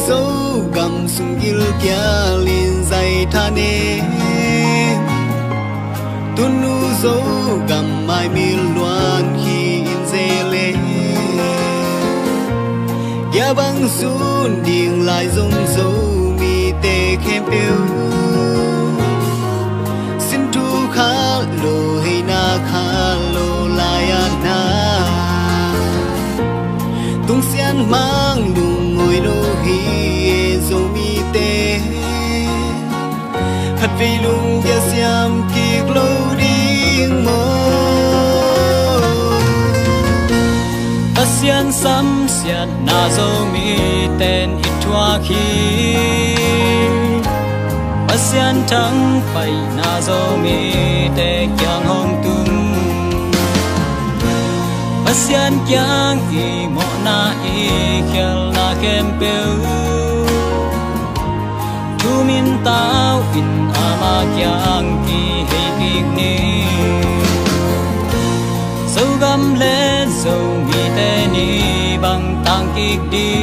dấu cầm sung gil kia liền dày tha nê tu nu dấu cầm mai mi loan khi in dê lê ya băng sun điên lại dông dấu mi tê khem bêu xin thu khá lô hay na khá lô lại na tung xiên mang đùng ngồi lô hi dấu mi tê hạt vì lung ya xiêm kiệt lô điên mơ xiên sắm xiên na dấu mi tên ít thua khi xiên trắng phải na dấu mi tê kyang hong tung xiên kyang i mo na i khel na kem peu thu min tao in ama kyang ki hei tik ni dấu gam lên dấu mi tê ni bằng tang kik đi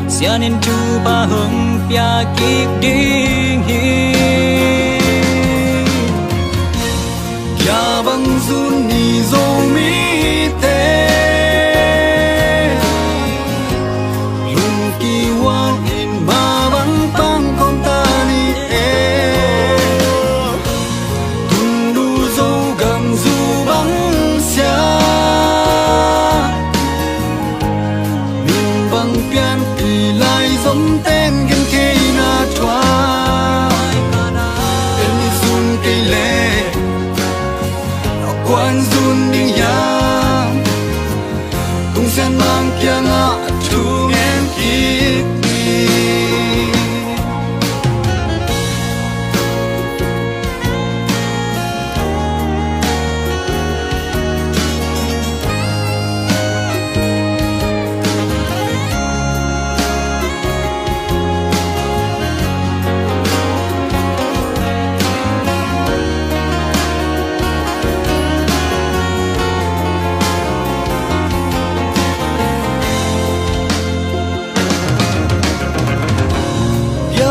xiên in chu ba hung pia kik ding hi ya băng run ni dấu mi tê lung kỳ wan in ma băng tang con ta ni e tun du dấu gam du băng xia min băng pian pi lai giống tên gen kê na thoa en ni sun kê lê quan run đi ya cùng sen mang kia ngã thu em kịp đi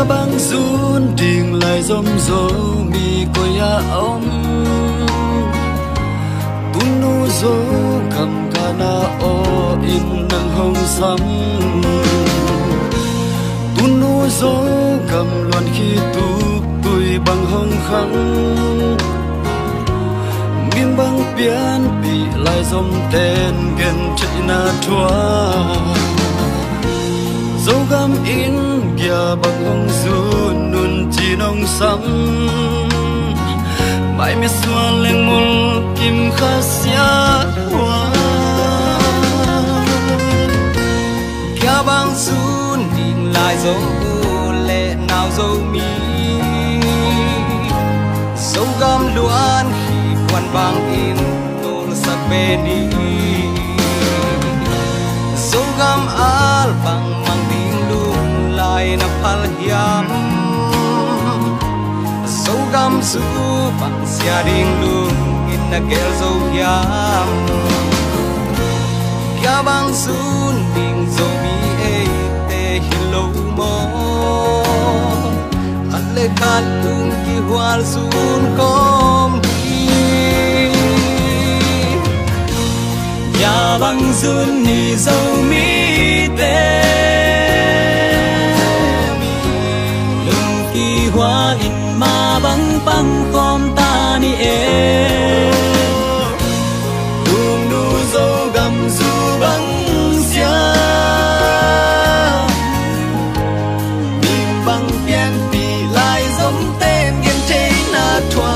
băng run điên lại rôm rô mi cô ya ông tu nu rô cầm ca na o in nâng hồng sắm tu nu rô cầm loan khi tu tuổi bằng hồng khăn miên băng pian bị lại rôm tên gen chạy na thua dấu gam in kia bằng hồng run nun chỉ nông sắm mãi mê xua lên mul kim khá xia hoa kia bằng run nhìn lại dấu lệ nào dấu mi dấu gam luan khi quan bang in nôn sắc bên đi dấu gam al bang mang tiếng lung lại na phal hiam dấu gam su bằng xia ding lung in na gel dấu hiam kia bang sun ding dấu mi e te hello mo alle khat lung ki hwal sun kom ya băng run ni dấu mi tê lung kỳ hoa in ma băng băng com ta ni e lung nu dấu gam du băng xia mi băng pian pi lại giống tên gen chế na thoa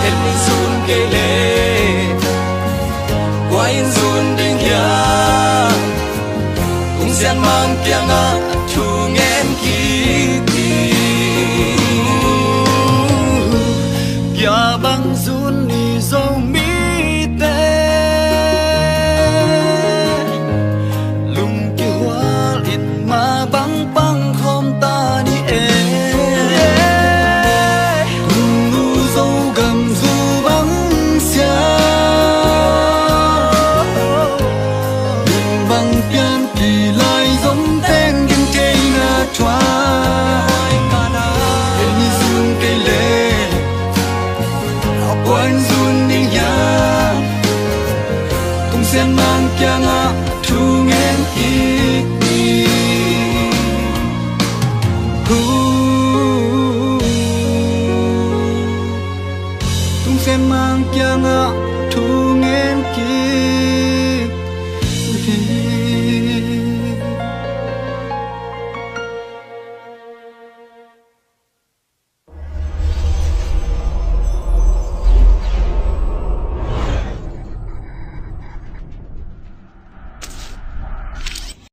en ni sun kê lê quay run đinh ya cùng sen mang tiếng ngã thu ngén kiki ya băng run ni dấu mi tê lung ki hoa ít ma băng băng không ta đi e nu dấu gam du băng xia băng pian pi sen mang kya nga thu ngen ki